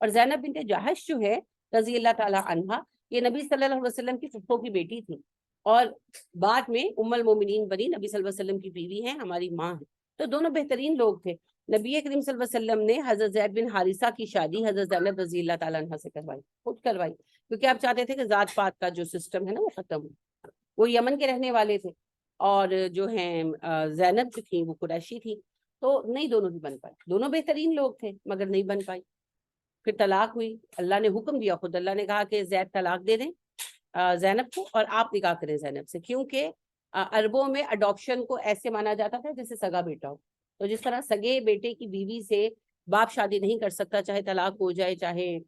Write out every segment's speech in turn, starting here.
اور زینب بنت جہش جو ہے رضی اللہ تعالیٰ عنہا، یہ نبی صلی اللہ علیہ وسلم کی پھپھو کی بیٹی تھی اور بعد میں ام المومنین بنی، نبی صلی اللہ علیہ وسلم کی بیوی ہیں، ہماری ماں ہیں، تو دونوں بہترین لوگ تھے۔ نبی کریم صلی اللہ علیہ وسلم نے حضرت زید بن حارثہ کی شادی حضرت زینب رضی اللہ تعالیٰ عنہ سے کروائی، خود کروائی، کیونکہ آپ چاہتے تھے کہ ذات پات کا جو سسٹم ہے نا وہ ختم ہو۔ وہ یمن کے رہنے والے تھے اور جو ہیں زینب جو تھی وہ قریشی تھی، تو نہیں دونوں بھی بن پائے، دونوں بہترین لوگ تھے مگر نہیں بن پائی۔ پھر طلاق ہوئی، اللہ نے حکم دیا، خود اللہ نے کہا کہ زید طلاق دے دیں زینب کو اور آپ نکاح کریں زینب سے، کیونکہ عربوں میں اڈاپشن کو ایسے مانا جاتا تھا جیسے سگا بیٹا ہو، تو جس طرح سگے بیٹے کی بیوی سے باپ شادی نہیں کر سکتا، چاہے طلاق ہو جائے، چاہے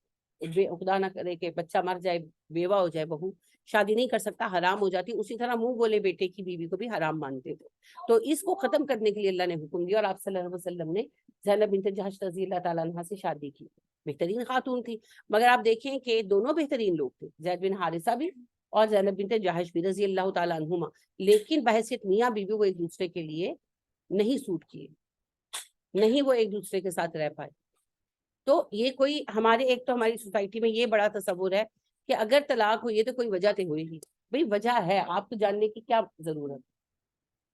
خدا نہ کرے کہ بچہ مر جائے، بیوہ ہو جائے بہو، شادی نہیں کر سکتا، حرام ہو جاتی، اسی طرح منہ بولے بیٹے کی بیوی کو بھی حرام مانتے تھے۔ تو اس کو ختم کرنے کے لیے اللہ نے حکم دیا اور آپ صلی اللہ علیہ وسلم نے زینب بنت جہش رضی اللہ تعالیٰ عنہ سے شادی کی، بہترین خاتون تھی۔ مگر آپ دیکھیں کہ دونوں بہترین لوگ تھے، زید بن حارثہ بھی اور زینب بنت جہش بھی رضی اللہ تعالیٰ عنہما، لیکن بحیثیت میاں بیوی وہ ایک دوسرے کے لیے نہیں سوٹ کیے، نہیں وہ ایک دوسرے کے ساتھ رہ پائے۔ تو یہ کوئی ہمارے ایک تو ہماری سوسائٹی میں یہ بڑا تصور ہے کہ اگر طلاق ہوئی ہے تو کوئی وجہ تو ہوئی ہی، بھئی وجہ ہے، آپ کو جاننے کی کیا ضرورت،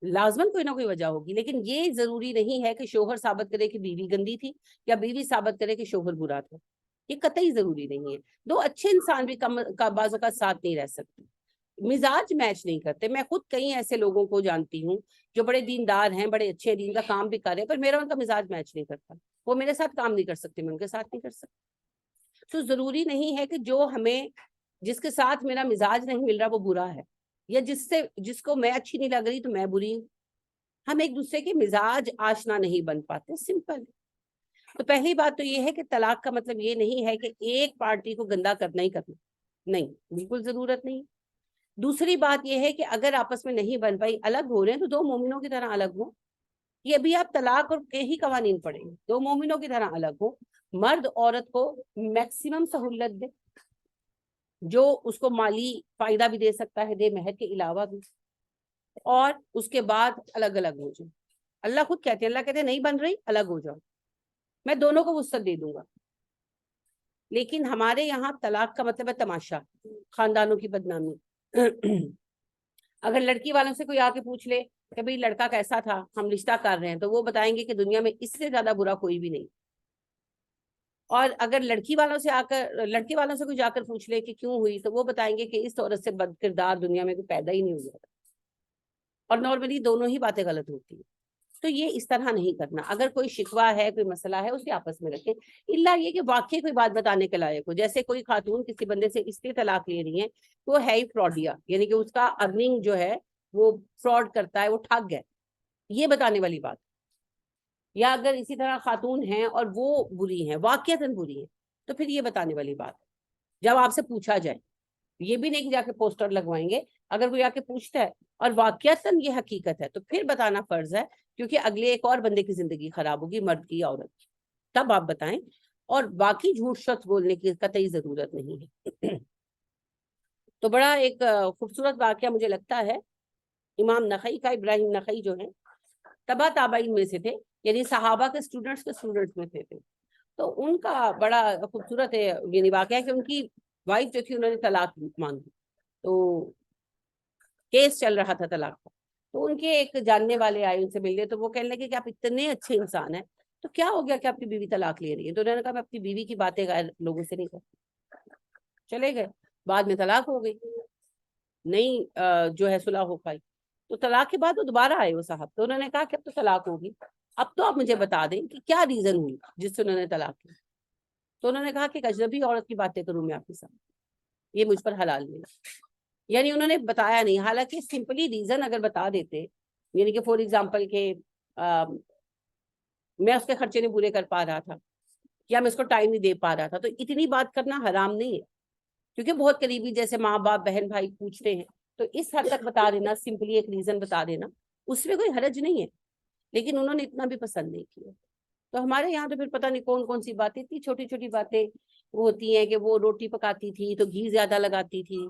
لازماً کوئی نہ کوئی وجہ ہوگی، لیکن یہ ضروری نہیں ہے کہ شوہر ثابت کرے کہ بیوی گندی تھی یا بیوی ثابت کرے کہ شوہر برا تھا، یہ قطعی ضروری نہیں ہے۔ دو اچھے انسان بھی بعض اوقات ساتھ نہیں رہ سکتے، مزاج میچ نہیں کرتے۔ میں خود کئی ایسے لوگوں کو جانتی ہوں جو بڑے دیندار ہیں، بڑے اچھے دین کا کام بھی کر رہے ہیں، پر میرا ان کا مزاج میچ نہیں کرتا، وہ میرے ساتھ کام نہیں کر سکتے، میں ان کے ساتھ نہیں کر سکتی۔ تو ضروری نہیں ہے کہ جو ہمیں جس کے ساتھ میرا مزاج نہیں مل رہا وہ برا ہے، یا جس کو میں اچھی نہیں لگ رہی تو میں بری ہوں۔ ہم ایک دوسرے کے مزاج آشنا نہیں بن پاتے، سمپل۔ تو پہلی بات تو یہ ہے کہ طلاق کا مطلب یہ نہیں ہے کہ ایک پارٹی کو گندا کرنا ہی کرنا، نہیں، بالکل ضرورت نہیں۔ دوسری بات یہ ہے کہ اگر آپس میں نہیں بن پائی، الگ ہو رہے ہیں تو دو مومنوں کی طرح الگ ہو۔ یہ بھی آپ طلاق اور کے ہی قوانین پڑھیں گے، دو مومنوں کی طرح الگ ہو، مرد عورت کو میکسیمم سہولت دے، جو اس کو مالی فائدہ بھی دے سکتا ہے دے، مہر کے علاوہ بھی، اور اس کے بعد الگ الگ ہو جائے۔ اللہ خود کہتے ہیں، اللہ کہتے ہیں نہیں بن رہی الگ ہو جاؤ، میں دونوں کو وسعت دے دوں گا۔ لیکن ہمارے یہاں طلاق کا مطلب ہے تماشا، خاندانوں کی بدنامی۔ اگر لڑکی والوں سے کوئی آ کے پوچھ لے کہ بھئی لڑکا کیسا تھا، ہم رشتہ کر رہے ہیں، تو وہ بتائیں گے کہ دنیا میں اس سے زیادہ برا کوئی بھی نہیں۔ اور اگر لڑکی والوں سے کوئی جا کر پوچھ لے کہ کیوں ہوئی، تو وہ بتائیں گے کہ اس عورت سے بد کردار دنیا میں کوئی پیدا ہی نہیں ہوا۔ اور نارملی دونوں ہی باتیں غلط ہوتی ہیں۔ تو یہ اس طرح نہیں کرنا، اگر کوئی شکوہ ہے، کوئی مسئلہ ہے، اسے آپس میں رکھیں، الا یہ کہ واقعی کوئی بات بتانے کے لائق ہو۔ جیسے کوئی خاتون کسی بندے سے اس لیے طلاق لے رہی ہیں تو وہ ہے ہی فراڈیا، یعنی کہ اس کا ارننگ جو ہے وہ فراڈ کرتا ہے، وہ ٹھگ ہے، یہ بتانے والی بات۔ یا اگر اسی طرح خاتون ہیں اور وہ بری ہیں، واقعتاً بری ہیں، تو پھر یہ بتانے والی بات جب آپ سے پوچھا جائے، یہ بھی نہیں کہ جا کے پوسٹر لگوائیں گے۔ اگر کوئی آ کے پوچھتا ہے اور واقعتاً یہ حقیقت ہے تو پھر بتانا فرض ہے، کیونکہ اگلے ایک اور بندے کی زندگی خراب ہوگی، مرد کی یا عورت کی، تب آپ بتائیں۔ اور باقی جھوٹ شخص بولنے کی قطعی ضرورت نہیں ہے۔ تو بڑا ایک خوبصورت واقعہ مجھے لگتا ہے امام نخعی کا، ابراہیم نخعی جو ہیں تبا تابعین میں سے تھے، یعنی صحابہ کے اسٹوڈنٹس میں تھے، تو ان کا بڑا خوبصورت ہے یعنی واقعہ ہے کہ ان کی وائف جو تھی انہوں نے طلاق مانگی، تو کیس چل رہا تھا طلاق کا، تو ان کے ایک جاننے والے آئے ان سے ملنے، تو وہ کہنے لگے کہ آپ اتنے اچھے انسان ہیں تو کیا ہو گیا کہ آپ کی بیوی طلاق لے رہی ہے؟ تو انہوں نے کہا میں اپنی بیوی کی باتیں غیر لوگوں سے نہیں کرتی، چلے گئے، بعد میں طلاق ہو گئی، نہیں جو ہے صلح ہو پائی۔ تو طلاق کے بعد وہ دوبارہ آئے وہ صاحب، تو انہوں نے کہا کہ اب تو طلاق ہوگی، اب تو آپ مجھے بتا دیں کہ کیا ریزن ہوئی جس سے انہوں نے طلاق کی۔ تو انہوں نے کہا کہ اجنبی عورت کی باتیں کروں میں آپ کے ساتھ، یہ مجھ پر حلال نہیں۔ یعنی انہوں نے بتایا نہیں، حالانکہ سمپلی ریزن اگر بتا دیتے، یعنی کہ فور ایگزامپل کہ میں اس کے خرچے نہیں پورے کر پا رہا تھا یا میں اس کو ٹائم نہیں دے پا رہا تھا، تو اتنی بات کرنا حرام نہیں ہے، کیونکہ بہت قریبی جیسے ماں باپ بہن بھائی پوچھتے ہیں تو اس حد تک بتا دینا، سمپلی ایک ریزن بتا دینا، اس میں کوئی حرج نہیں ہے۔ لیکن انہوں نے اتنا بھی پسند نہیں کیا۔ تو ہمارے یہاں تو پھر پتہ نہیں کون کون سی باتیں، اتنی چھوٹی چھوٹی باتیں وہ ہوتی ہیں کہ وہ روٹی پکاتی تھی تو گھی زیادہ لگاتی تھی،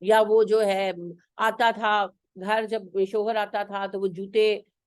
یا وہ جو ہے آتا تھا گھر، جب شوہر آتا تھا تو وہ جوتے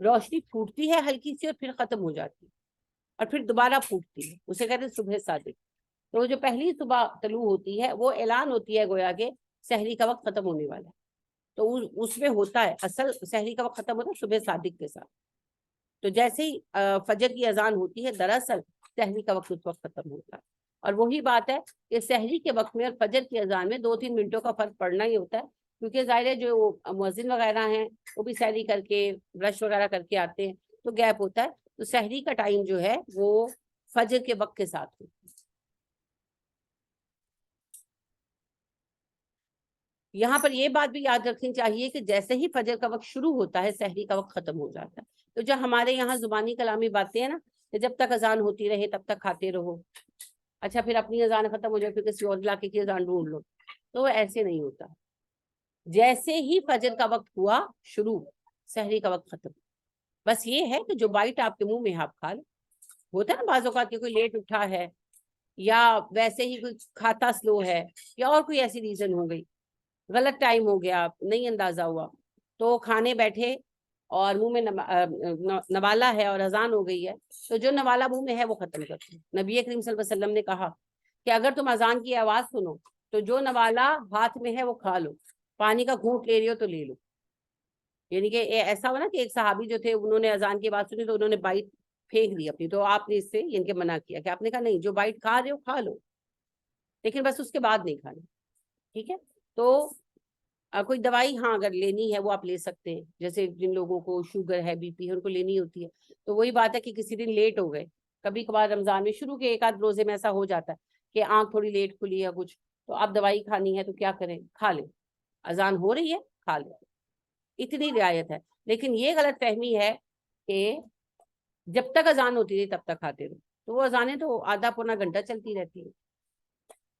روشنی پھوٹتی ہے ہلکی سی اور پھر ختم ہو جاتی ہے اور پھر دوبارہ پھوٹتی ہے، اسے کہتے ہیں صبح صادق۔ تو جو پہلی صبح طلوع ہوتی ہے وہ اعلان ہوتی ہے گویا کہ سحری کا وقت ختم ہونے والا ہے، تو اس میں ہوتا ہے اصل سحری کا وقت ختم ہوتا ہے صبح صادق کے ساتھ۔ تو جیسے ہی فجر کی اذان ہوتی ہے دراصل سحری کا وقت اس وقت ختم ہوتا ہے، اور وہی بات ہے کہ سحری کے وقت میں اور فجر کی اذان میں 2-3 منٹوں کا فرق پڑنا ہی ہوتا ہے، کیونکہ ظاہر ہے جو مؤذن وغیرہ ہیں وہ بھی سحری کر کے برش وغیرہ کر کے آتے ہیں تو گیپ ہوتا ہے، تو سحری کا ٹائم جو ہے وہ فجر کے وقت کے ساتھ ہوتا ہے۔ یہاں پر یہ بات بھی یاد رکھنی چاہیے کہ جیسے ہی فجر کا وقت شروع ہوتا ہے سحری کا وقت ختم ہو جاتا ہے۔ تو جو ہمارے یہاں زبانی کلامی باتیں ہیں نا کہ جب تک اذان ہوتی رہے تب تک کھاتے رہو، اچھا پھر اپنی اذان ختم ہو جائے پھر کسی اور علاقے کی اذان ڈھونڈ لو، تو ایسے نہیں ہوتا۔ جیسے ہی فجر کا وقت ہوا شروع، سحری کا وقت ختم۔ بس یہ ہے کہ جو بائٹ آپ کے منہ میں آپ کھا لو، ہوتا ہے نا بعض اوقات کہ کوئی لیٹ اٹھا ہے یا ویسے ہی کوئی کھاتا سلو ہے یا اور کوئی ایسی ریزن ہو گئی، غلط ٹائم ہو گیا، نہیں اندازہ ہوا، تو کھانے بیٹھے اور منہ میں نوالا ہے اور اذان ہو گئی ہے، تو جو نوالا منہ میں ہے وہ ختم کرتے ہیں۔ نبی کریم صلی اللہ علیہ وسلم نے کہا کہ اگر تم اذان کی آواز سنو تو جو نوالا ہاتھ میں ہے وہ کھا لو، پانی کا گھونٹ لے رہی ہو تو لے لو۔ یعنی کہ ایسا ہو نا کہ ایک صحابی جو تھے انہوں نے اذان کی آواز سنی تو انہوں نے بائٹ پھینک دی اپنی، تو آپ نے اس سے ان کے منع کیا کہ آپ نے کہا نہیں، جو بائٹ کھا رہے ہو کھا لو لیکن بس اس کے بعد نہیں کھانا، ٹھیک ہے؟ تو کوئی دوائی ہاں اگر لینی ہے وہ آپ لے سکتے ہیں، جیسے جن لوگوں کو شوگر ہے، بی پی ہے، ان کو لینی ہوتی ہے، تو وہی بات ہے کہ کسی دن لیٹ ہو گئے، کبھی کبھار رمضان میں شروع کے 1 آدھ روزے میں ایسا ہو جاتا ہے کہ آنکھ تھوڑی لیٹ کھلی ہے کچھ، تو آپ دوائی کھانی ہے تو کیا کریں، کھا لیں، اذان ہو رہی ہے کھا لیں، اتنی رعایت ہے۔ لیکن یہ غلط فہمی ہے کہ جب تک اذان ہوتی رہی تب تک کھاتے رہو، تو وہ اذانیں تو آدھا پونا گھنٹہ چلتی رہتی ہیں،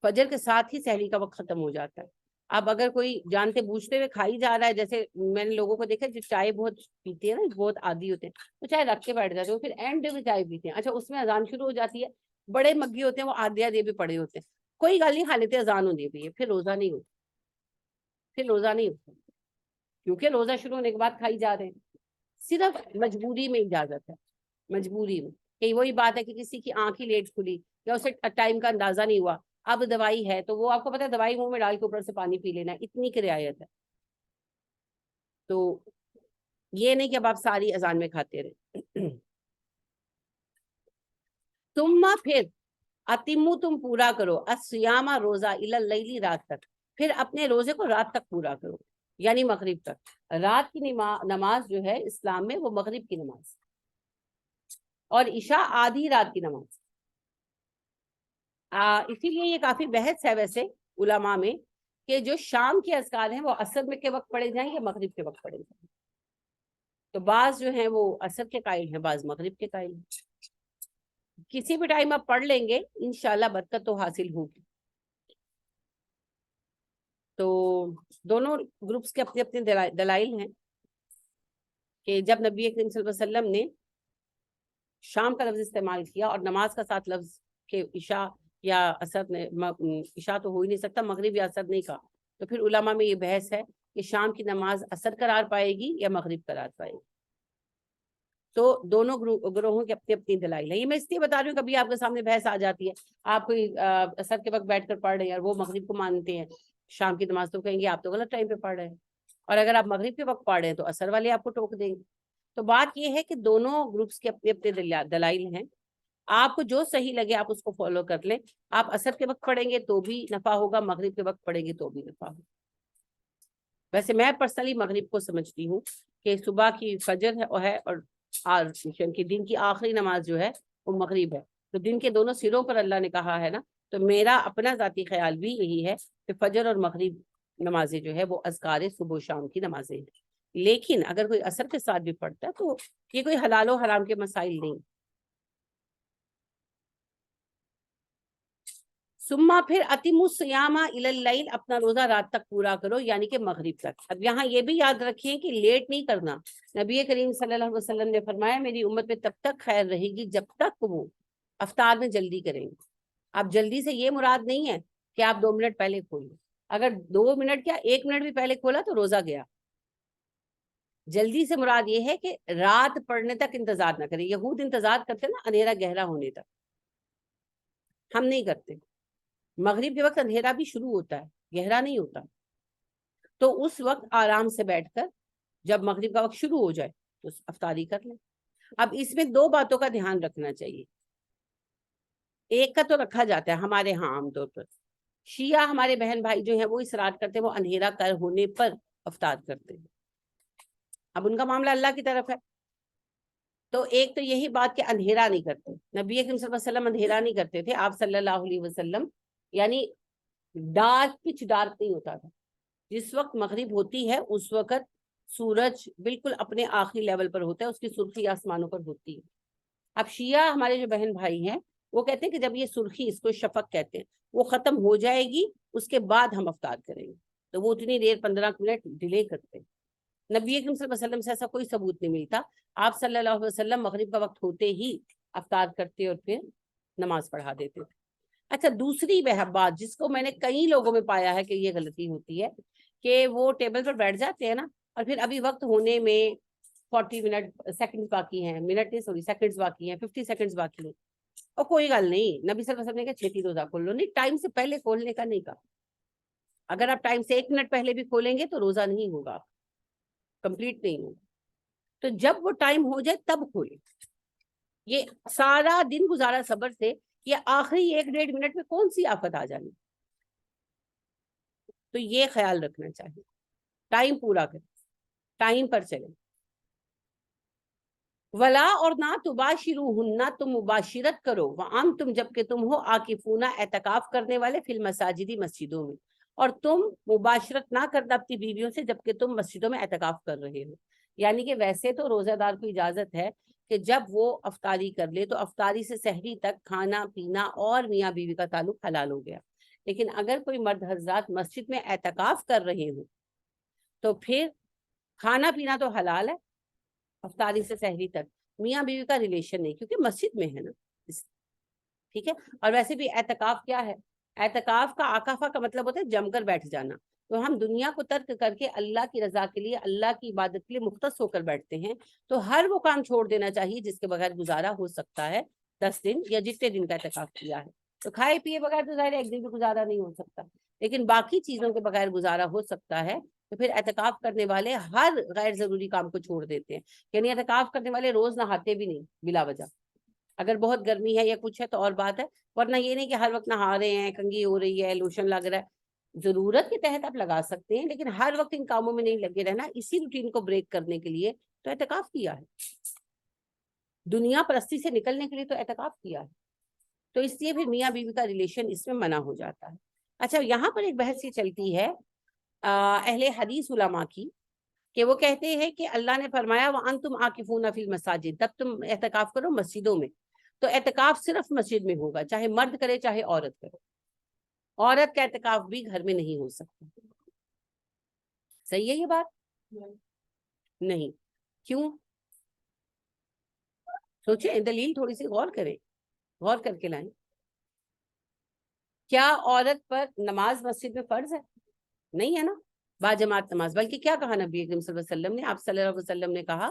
فجر کے ساتھ ہی سحری کا وقت ختم ہو جاتا ہے۔ اب اگر کوئی جانتے بوجھتے ہوئے کھائی جا رہا ہے، جیسے میں نے لوگوں کو دیکھا جو چائے بہت پیتے ہیں نا، بہت عادی ہوتے ہیں، تو چائے رکھ کے بیٹھ جاتے ہیں، پھر اینڈ میں چائے پیتے ہیں، اچھا اس میں اذان شروع ہو جاتی ہے، بڑے مگی ہوتے ہیں وہ آدھے آدھے بھی پڑے ہوتے ہیں، کوئی گل نہیں، کھا لیتے، اذان ہوتی ہے پھر روزہ نہیں ہوتا، پھر روزہ نہیں ہوتا، کیونکہ روزہ شروع ہونے کے بعد کھائی جا رہے ہیں، صرف مجبوری میں اجازت ہے، مجبوری میں، کہ وہی بات ہے کہ کسی کی آنکھ ہی لیٹ کھلی یا اسے ٹائم کا اندازہ نہیں ہوا، اب دوائی ہے تو وہ آپ کو پتا ہے دوائی منہ میں ڈال کے اوپر سے پانی پی لینا، اتنی کی رعایت ہے۔ تو یہ نہیں کہ اب آپ ساری اذان میں کھاتے رہے۔ تم پھر اتمو تم پورا کرو الصیام روزہ الی اللیل، رات تک، پھر اپنے روزے کو رات تک پورا کرو، یعنی مغرب تک۔ رات کی نماز جو ہے اسلام میں وہ مغرب کی نماز، اور عشاء آدھی رات کی نماز۔ اسی لیے یہ کافی بحث ہے ویسے علماء میں کہ جو شام کے اذکار ہیں وہ عصر میں کے وقت پڑھے جائیں یا مغرب کے وقت پڑھے جائیں، تو بعض جو ہیں وہ عصر کے قائل ہیں، بعض مغرب کے قائل ہیں، کسی بھی ٹائم آپ پڑھ لیں گے انشاءاللہ برکت تو حاصل ہوگی۔ تو دونوں گروپس کے اپنے اپنے دلائل ہیں کہ جب نبی کریم صلی اللہ علیہ وسلم نے شام کا لفظ استعمال کیا اور نماز کا ساتھ لفظ کہ عشاء یا عصر نے، عشاء تو ہو ہی نہیں سکتا، مغرب یا عصر نہیں کہا، تو پھر علماء میں یہ بحث ہے کہ شام کی نماز عصر قرار پائے گی یا مغرب قرار پائے گی۔ تو دونوں گروہوں کے اپنی اپنی دلائل ہے، یہ میں اس لیے بتا رہی ہوں، کبھی آپ کے سامنے بحث آ جاتی ہے، آپ کوئی عصر کے وقت بیٹھ کر پڑھ رہے ہیں اور وہ مغرب کو مانتے ہیں شام کی نماز، تو کہیں گے آپ تو غلط ٹائم پہ پڑھ رہے ہیں، اور اگر آپ مغرب کے وقت پڑھ رہے ہیں تو عصر والے آپ کو ٹوک دیں گے۔ تو بات یہ ہے کہ دونوں گروپس کے اپنے اپنے دلائل ہیں، آپ کو جو صحیح لگے آپ اس کو فالو کر لیں، آپ عصر کے وقت پڑھیں گے تو بھی نفع ہوگا، مغرب کے وقت پڑھیں گے تو بھی نفع ہوگا۔ ویسے میں پرسنلی مغرب کو سمجھتی ہوں کہ صبح کی فجر ہے اور کہ دن کی آخری نماز جو ہے وہ مغرب ہے، تو دن کے دونوں سروں پر اللہ نے کہا ہے نا، تو میرا اپنا ذاتی خیال بھی یہی ہے کہ فجر اور مغرب نمازیں جو ہے وہ اذکار صبح و شام کی نمازیں ہیں، لیکن اگر کوئی عصر کے ساتھ بھی پڑھتا ہے تو یہ کوئی حلال و حرام کے مسائل نہیں۔ سما پھر اتم الصیام الی اللیل، اپنا روزہ رات تک پورا کرو، یعنی کہ مغرب تک۔ اب یہاں یہ بھی یاد رکھیں کہ لیٹ نہیں کرنا، نبی کریم صلی اللہ علیہ وسلم نے فرمایا میری امت میں تب تک خیر رہے گی جب تک وہ افطار میں جلدی کریں گے۔ اب جلدی سے یہ مراد نہیں ہے کہ آپ 2 منٹ پہلے کھولیں، اگر 2 منٹ کیا 1 منٹ بھی پہلے کھولا تو روزہ گیا، جلدی سے مراد یہ ہے کہ رات پڑنے تک انتظار نہ کریں. یہود انتظار کرتے نا اندھیرا گہرا ہونے تک, ہم نہیں کرتے. مغرب کے وقت اندھیرا بھی شروع ہوتا ہے, گہرا نہیں ہوتا. تو اس وقت آرام سے بیٹھ کر جب مغرب کا وقت شروع ہو جائے تو افطاری کر لیں. اب اس میں دو باتوں کا دھیان رکھنا چاہیے. ایک کا تو رکھا جاتا ہے ہمارے ہاں عام طور پر, شیعہ ہمارے بہن بھائی جو ہیں وہ اصرار کرتے ہیں وہ اندھیرا کر ہونے پر افطار کرتے ہیں. اب ان کا معاملہ اللہ کی طرف ہے. تو ایک تو یہی بات کہ اندھیرا نہیں کرتے. نبی اکرم صلی اللہ علیہ وسلم اندھیرا نہیں کرتے تھے. آپ صلی اللہ علیہ وسلم یعنی ڈارک پچ ڈارک نہیں ہوتا تھا. جس وقت مغرب ہوتی ہے اس وقت سورج بالکل اپنے آخری لیول پر ہوتا ہے, اس کی سرخی آسمانوں پر ہوتی ہے. اب شیعہ ہمارے جو بہن بھائی ہیں وہ کہتے ہیں کہ جب یہ سرخی, اس کو شفق کہتے ہیں, وہ ختم ہو جائے گی اس کے بعد ہم افطار کریں گے. تو وہ اتنی دیر 15 منٹ ڈیلے کرتے ہیں. نبی اکرم صلی اللہ علیہ وسلم سے ایسا کوئی ثبوت نہیں ملتا. آپ صلی اللہ علیہ وسلم مغرب کا وقت ہوتے ہی افطار کرتے اور پھر نماز پڑھا دیتے تھے. اچھا, دوسری بات جس کو میں نے کئی لوگوں میں پایا ہے کہ یہ غلطی ہوتی ہے کہ وہ ٹیبل پر بیٹھ جاتے ہیں نا, اور پھر ابھی وقت ہونے میں 40 منٹ سیکنڈز باقی ہیں, منٹ نہیں سوری سیکنڈز باقی ہیں, 50 سیکنڈز باقی ہیں, اور کوئی گل نہیں. نبی صلی اللہ علیہ وسلم نے کہا چھیتی روزہ کھول لو. نہیں, ٹائم سے پہلے کھولنے کا نہیں کہا. اگر آپ ٹائم سے 1 منٹ پہلے بھی کھولیں گے تو روزہ نہیں ہوگا, کمپلیٹ نہیں ہوگا. تو جب وہ ٹائم ہو جائے تب کھولیں. یہ سارا دن گزارا صبر سے, یہ آخری 1-1.5 منٹ میں کون سی آفت آ جانی. تو یہ خیال رکھنا چاہیے, ٹائم پورا کریں, ٹائم پر چلیں. ولا اور نہ تباشروہن, تم مباشرت کرو, وانتم جبکہ تم ہو عاکفون اعتکاف کرنے والے, فی المساجد مسجدوں میں, اور تم مباشرت نہ کرنا اپنی بیویوں سے جبکہ تم مسجدوں میں اعتکاف کر رہے ہو. یعنی کہ ویسے تو روزہ دار کو اجازت ہے کہ جب وہ افطاری کر لے تو افطاری سے سحری تک کھانا پینا اور میاں بیوی کا تعلق حلال ہو گیا. لیکن اگر کوئی مرد حضرات مسجد میں اعتکاف کر رہے ہوں تو پھر کھانا پینا تو حلال ہے افطاری سے سحری تک, میاں بیوی کا ریلیشن نہیں, کیونکہ مسجد میں ہے نا. ٹھیک ہے. اور ویسے بھی اعتکاف کیا ہے؟ اعتکاف کا عاکفہ کا مطلب ہوتا ہے جم کر بیٹھ جانا. تو ہم دنیا کو ترک کر کے اللہ کی رضا کے لیے, اللہ کی عبادت کے لیے مختص ہو کر بیٹھتے ہیں. تو ہر وہ کام چھوڑ دینا چاہیے جس کے بغیر گزارا ہو سکتا ہے 10 دن یا جتنے دن کا اعتکاف کیا ہے. تو کھائے پیے بغیر تو ظاہر 1 دن بھی گزارا نہیں ہو سکتا, لیکن باقی چیزوں کے بغیر گزارا ہو سکتا ہے. تو پھر اعتکاف کرنے والے ہر غیر ضروری کام کو چھوڑ دیتے ہیں. یعنی اعتکاف کرنے والے روز نہاتے بھی نہیں بلا وجہ. اگر بہت گرمی ہے یا کچھ ہے تو اور بات ہے, ورنہ یہ نہیں کہ ہر وقت نہا رہے ہیں, کنگھی ہو رہی ہے, لوشن لگ رہا ہے. ضرورت کے تحت آپ لگا سکتے ہیں, لیکن ہر وقت ان کاموں میں نہیں لگے رہنا. اسی روٹین کو بریک کرنے کے لیے تو اعتکاف کیا ہے, دنیا پرستی سے نکلنے کے لیے تو اعتکاف کیا ہے. تو اس لیے پھر میاں بیوی کا ریلیشن اس میں منع ہو جاتا ہے. اچھا, یہاں پر ایک بحث یہ چلتی ہے اہل حدیث علماء کی, کہ وہ کہتے ہیں کہ اللہ نے فرمایا وَأَنْتُمْ عَاكِفُونَ فِي الْمَسَاجِدِ, تب تم اعتکاف کرو مسجدوں میں. تو اعتکاف صرف مسجد میں ہوگا, چاہے مرد کرے چاہے عورت کرے. عورت کا اعتکاف بھی گھر میں نہیں ہو سکتا. صحیح ہے یہ بات؟ نہیں. کیوں؟ سوچیں, دلیل تھوڑی سی غور کریں, غور کر کے لائیں. کیا عورت پر نماز مسجد میں فرض ہے؟ نہیں ہے نا, باجماعت نماز. بلکہ کیا کہا نبی اکرم صلی اللہ علیہ وسلم نے؟ آپ صلی اللہ علیہ وسلم نے کہا,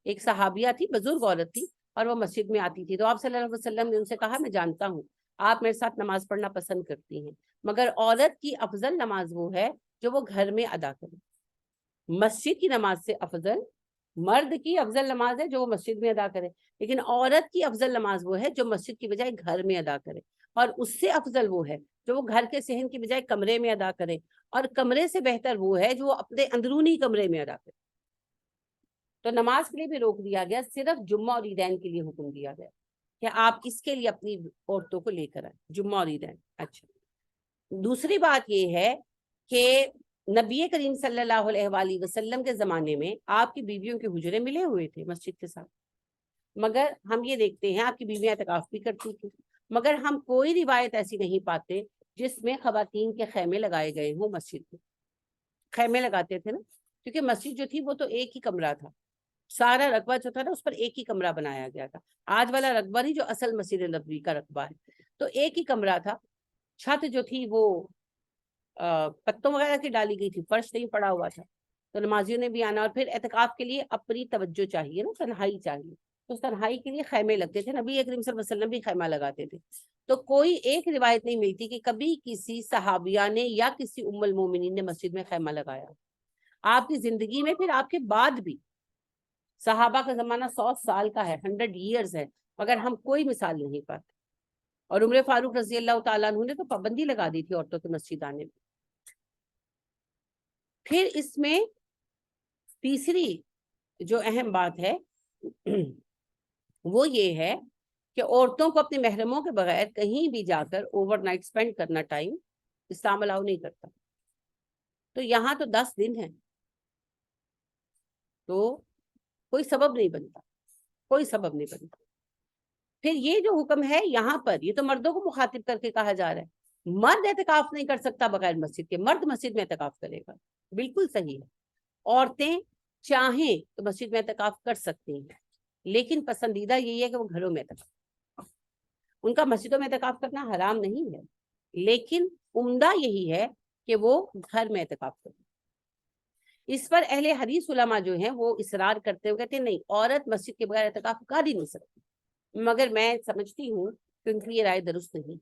ایک صحابیہ تھی, بزرگ عورت تھی, اور وہ مسجد میں آتی تھی. تو آپ صلی اللہ علیہ وسلم نے ان سے کہا, میں جانتا ہوں آپ میرے ساتھ نماز پڑھنا پسند کرتی ہیں, مگر عورت کی افضل نماز وہ ہے جو وہ گھر میں ادا کرے. مسجد کی نماز سے افضل مرد کی افضل نماز ہے جو وہ مسجد میں ادا کرے, لیکن عورت کی افضل نماز وہ ہے جو مسجد کی بجائے گھر میں ادا کرے, اور اس سے افضل وہ ہے جو وہ گھر کے صحن کی بجائے کمرے میں ادا کرے, اور کمرے سے بہتر وہ ہے جو وہ اپنے اندرونی کمرے میں ادا کرے. تو نماز کے لیے بھی روک دیا گیا, صرف جمعہ اور عیدین کے لیے حکم دیا گیا کہ آپ اس کے لیے اپنی عورتوں کو لے کر آئیں, جمعہ اور عیدین. اچھا, دوسری بات یہ ہے کہ نبی کریم صلی اللہ علیہ وآلہ وسلم کے زمانے میں آپ کی بیویوں کے حجرے ملے ہوئے تھے مسجد کے ساتھ, مگر ہم یہ دیکھتے ہیں آپ کی بیویاں اعتکاف بھی کرتی تھی, مگر ہم کوئی روایت ایسی نہیں پاتے جس میں خواتین کے خیمے لگائے گئے ہوں مسجد میں. خیمے لگاتے تھے نا, کیونکہ مسجد جو تھی وہ تو ایک ہی کمرہ تھا, سارا رقبہ جو تھا نا اس پر ایک ہی کمرہ بنایا گیا تھا. آج والا رقبہ نہیں جو اصل مسجد نبوی کا رقبہ ہے, تو ایک ہی کمرہ تھا. چھت جو تھی وہ پتوں وغیرہ کی ڈالی گئی تھی, فرش نہیں پڑا ہوا تھا. تو نمازیوں نے بھی آنا. اور پھر اعتکاف کے لیے اپنی توجہ چاہیے نا, تنہائی چاہیے. تو اس تنہائی کے لیے خیمے لگتے تھے, نبی کریم صلی اللہ علیہ وسلم بھی خیمہ لگاتے تھے. تو کوئی ایک روایت نہیں ملتی کہ کبھی کسی صحابیہ نے یا کسی ام المومنین نے مسجد میں خیمہ لگایا. آپ کی زندگی میں پھر آپ کے بعد بھی, صحابہ کا زمانہ 100 سال کا ہے, 100 ایئرز ہے, مگر ہم کوئی مثال نہیں پاتے. اور عمر فاروق رضی اللہ تعالیٰ عنہ نے تو پابندی لگا دی تھی عورتوں کے مسجد آنے میں. پھر اس میں تیسری جو اہم بات ہے وہ یہ ہے کہ عورتوں کو اپنے محرموں کے بغیر کہیں بھی جا کر اوور نائٹ سپینڈ کرنا ٹائم اسلام الاؤ نہیں کرتا. تو یہاں تو 10 دن ہیں, تو کوئی سبب نہیں بنتا, کوئی سبب نہیں بنتا. پھر یہ جو حکم ہے یہاں پر, یہ تو مردوں کو مخاطب کر کے کہا جا رہا ہے. مرد اعتکاف نہیں کر سکتا بغیر مسجد کے, مرد مسجد میں اعتکاف کرے گا, بالکل صحیح ہے. عورتیں چاہیں تو مسجد میں اعتکاف کر سکتی ہیں, لیکن پسندیدہ یہی ہے کہ وہ گھروں میں اعتکاف, ان کا مسجدوں میں اعتکاف کرنا حرام نہیں ہے, لیکن عمدہ یہی ہے کہ وہ گھر میں اعتکاف کریں. اس پر اہل حدیث علماء جو ہیں وہ اصرار کرتے ہوئے کہتے ہیں نہیں, عورت مسجد کے بغیر اعتکاف کر ہی نہیں سکتی. مگر میں سمجھتی ہوں کہ ان کی یہ رائے درست نہیں.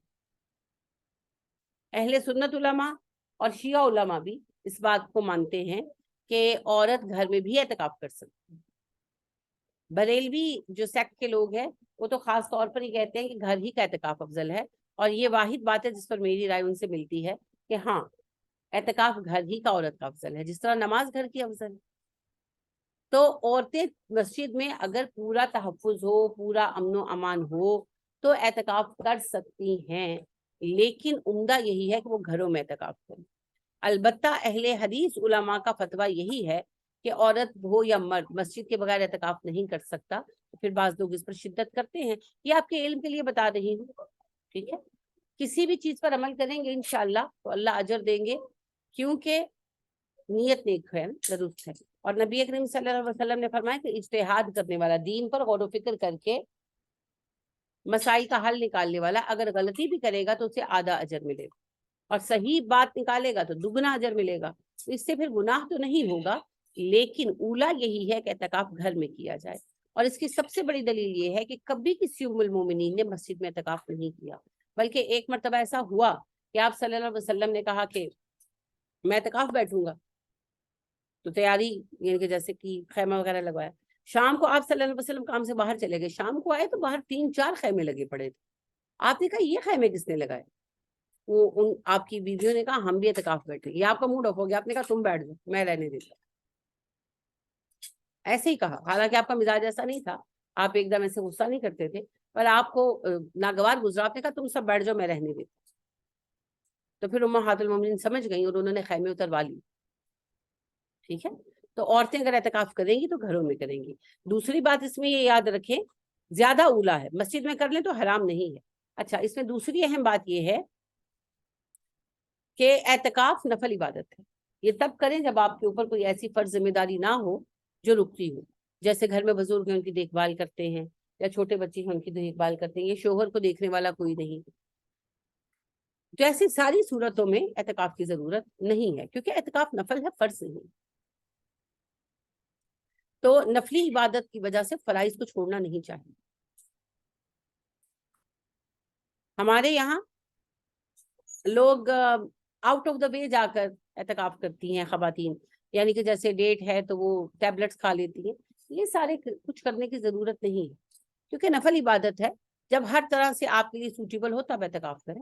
اہل سنت علماء اور شیعہ علماء بھی اس بات کو مانتے ہیں کہ عورت گھر میں بھی اعتکاف کر سکتی ہے. بریلوی جو سیکٹ کے لوگ ہیں وہ تو خاص طور پر ہی کہتے ہیں کہ گھر ہی کا اعتکاف افضل ہے, اور یہ واحد بات ہے جس پر میری رائے ان سے ملتی ہے کہ ہاں, اعتکاف گھر ہی کا عورت کا افضل ہے, جس طرح نماز گھر کی افضل ہے. تو عورتیں مسجد میں اگر پورا تحفظ ہو, پورا امن و امان ہو, تو اعتکاف کر سکتی ہیں, لیکن عمدہ یہی ہے کہ وہ گھروں میں اعتکاف کریں. البتہ اہل حدیث علماء کا فتویٰ یہی ہے کہ عورت ہو یا مرد مسجد کے بغیر اعتکاف نہیں کر سکتا. پھر بعض لوگ اس پر شدت کرتے ہیں, یہ آپ کے علم کے لیے بتا رہی ہوں, ٹھیک ہے. کسی بھی چیز پر عمل کریں گے انشاءاللہ تو اللہ اجر دیں گے, کیونکہ نیت نیک ہے, درست ہے. اور نبی کریم صلی اللہ علیہ وسلم نے فرمایا کہ اجتہاد کرنے والا, دین پر غور و فکر کر کے مسائل کا حل نکالنے والا, اگر غلطی بھی کرے گا تو اسے آدھا اجر ملے گا, اور صحیح بات نکالے گا تو دگنا اجر ملے گا. تو اس سے پھر گناہ تو نہیں ہوگا, لیکن اولا یہی ہے کہ اعتکاف گھر میں کیا جائے. اور اس کی سب سے بڑی دلیل یہ ہے کہ کبھی کسی ام المومنین نے مسجد میں اعتکاف نہیں کیا, بلکہ ایک مرتبہ ایسا ہوا کہ آپ صلی اللہ علیہ وسلم نے کہا کہ میں اعتکاف بیٹھوں گا, تو تیاری یعنی کہ جیسے کہ خیمہ وغیرہ لگوایا. شام کو آپ صلی اللہ علیہ وسلم کام سے باہر چلے گئے, شام کو آئے تو باہر 3-4 خیمے لگے پڑے تھے. آپ نے کہا یہ خیمے کس نے لگائے؟ وہ آپ کی بیویوں نے کہا ہم بھی اعتکاف بیٹھے. یہ آپ کا موڈ آف ہو گیا, آپ نے کہا تم بیٹھ جاؤ, میں رہنے دیتا. ایسے ہی کہا, حالانکہ آپ کا مزاج ایسا نہیں تھا, آپ ایک دم ایسے غصہ نہیں کرتے تھے, پر آپ کو ناگوار گزرا, آپ نے کہا تم سب بیٹھ جاؤ, میں رہنے دیتا. تو پھر امہات المومنین سمجھ گئیں اور انہوں نے خیمے اتروا لی. ٹھیک ہے, تو عورتیں اگر اعتکاف کریں گی تو گھروں میں کریں گی. دوسری بات اس میں یہ یاد رکھیں, زیادہ اولا ہے, مسجد میں کر لیں تو حرام نہیں ہے. اچھا, اس میں دوسری اہم بات یہ ہے کہ اعتکاف نفل عبادت ہے. یہ تب کریں جب آپ کے اوپر کوئی ایسی فرض ذمہ داری نہ ہو جو رکتی ہو, جیسے گھر میں بزرگ ہیں ان کی دیکھ بھال کرتے ہیں, یا چھوٹے بچے ہیں ان کی دیکھ بھال کرتے ہیں, یہ شوہر کو دیکھنے والا کوئی نہیں. تو ایسی ساری صورتوں میں اعتکاف کی ضرورت نہیں ہے, کیونکہ اعتکاف نفل ہے, فرض نہیں. تو نفلی عبادت کی وجہ سے فرائض کو چھوڑنا نہیں چاہیے. ہمارے یہاں لوگ آؤٹ آف دا وے جا کر اعتکاف کرتی ہیں خواتین, یعنی کہ جیسے ڈیٹ ہے تو وہ ٹیبلٹس کھا لیتی ہیں. یہ سارے کچھ کرنے کی ضرورت نہیں ہے, کیونکہ نفل عبادت ہے. جب ہر طرح سے آپ کے لیے سوٹیبل ہو تب اعتکاف کریں,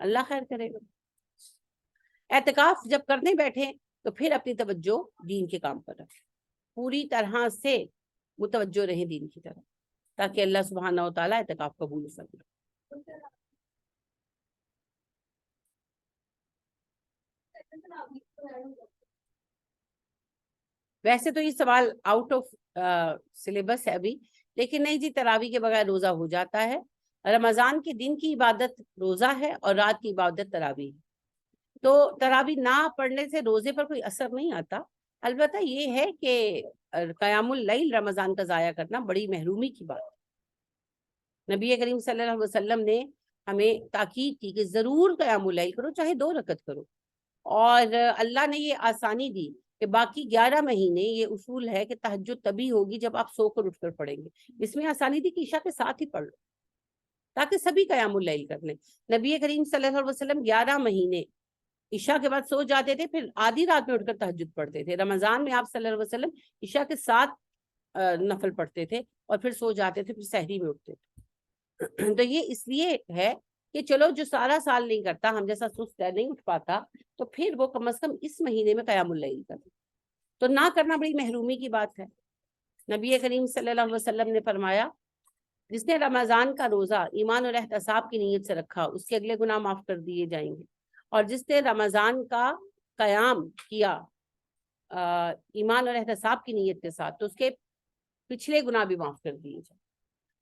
اللہ خیر کرے گا. اعتکاف جب کرنے بیٹھے تو پھر اپنی توجہ دین کے کام پر رکھیں, پوری طرح سے متوجہ رہیں دین کی طرف, تاکہ اللہ سبحانہ و تعالیٰ اعتکاف قبول فرمائے. ویسے تو یہ سوال آؤٹ آف سلیبس ہے ابھی, لیکن نہیں جی, تراویح کے بغیر روزہ ہو جاتا ہے. رمضان کے دن کی عبادت روزہ ہے اور رات کی عبادت تراویح. تو تراویح نہ پڑھنے سے روزے پر کوئی اثر نہیں آتا. البتہ یہ ہے کہ قیام اللیل رمضان کا ضائع کرنا بڑی محرومی کی بات. نبی کریم صلی اللہ علیہ وسلم نے ہمیں تاکید کی کہ ضرور قیام اللیل کرو, چاہے 2 رکعت کرو. اور اللہ نے یہ آسانی دی کہ باقی 11 مہینے یہ اصول ہے کہ تہجد تبھی ہوگی جب آپ سو کر اٹھ کر پڑھیں گے. اس میں آسانی تھی کہ عشاء کے ساتھ ہی پڑھ لو تاکہ سبھی قیام اللیل کر لیں. نبی کریم صلی اللہ علیہ وسلم 11 مہینے عشاء کے بعد سو جاتے تھے, پھر آدھی رات میں اٹھ کر تہجد پڑھتے تھے. رمضان میں آپ صلی اللہ علیہ وسلم عشاء کے ساتھ نفل پڑھتے تھے اور پھر سو جاتے تھے, پھر سحری میں اٹھتے تھے. تو یہ اس لیے ہے کہ چلو جو سارا سال نہیں کرتا, ہم جیسا سست ہے, نہیں اٹھ پاتا, تو پھر وہ کم از کم اس مہینے میں قیام اللیل کرے. تو نہ کرنا بڑی محرومی کی بات ہے. نبی کریم صلی اللہ علیہ وسلم نے فرمایا جس نے رمضان کا روزہ ایمان اور احتساب کی نیت سے رکھا اس کے اگلے گناہ معاف کر دیے جائیں گے, اور جس نے رمضان کا قیام کیا ایمان اور احتساب کی نیت کے ساتھ تو اس کے پچھلے گناہ بھی معاف کر دیے جائیں.